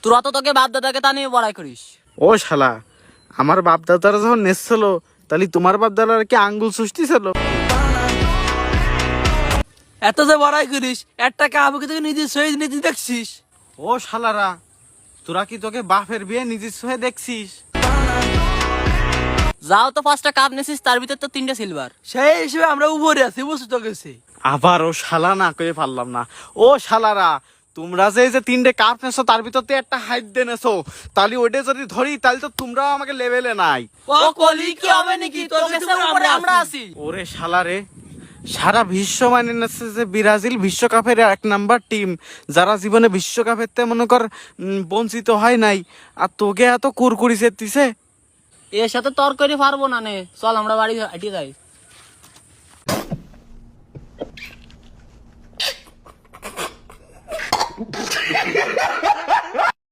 তোরা তো তোকে বাপ দাদাকে তা নিয়ে বড়াই করিস। ও শালা, আমার বাপ দাদারা যখন নেছিল তাহলে তোমার বাপ দাদারা কি আঙ্গুল সুষ্টি ছিল? এত যে বড়াই করিস, একটা কাবুকে তুই নিজের সহিত নীতি দেখছিস? ও শালারা, তোরা কি তোকে বাপের বিয়ে নিজস্ব হয়ে দেখছিস? যাও তো 5টা কাপ নিছিস, তার ভিতর তো 3টে সিলভার। সেই হিসেবে আমরা উপরে আছি, বুঝতে তো গেছি। আবার ও শালা না কয়ে পারলাম না। ও শালারা, তোমরা যে 3টে কাপ নেছো তার ভিতর তো একটা হাইট দিয়ে নেছো, তাহলে ওইটা যদি ধরি তাহলে তো তোমরাও আমাকে লেভেলে নাই। ও কলি কি হবে নাকি? তোর তোকে কাছে উপরে আমরা আছি। ওরে শালারে, সারা বিশ্ব মানে নিচ্ছে যে ব্রাজিল বিশ্বকাপের 1 নাম্বার টিম, যারা জীবনে বিশ্বকাপের তে মনে কর বঞ্চিত হয় নাই, আর তোকে এত কুরকুরি চেতিছে। এর সাথে তর্ক করে পারবো না নে, চল আমরা বাড়ি হাঁটিয়ে যাই।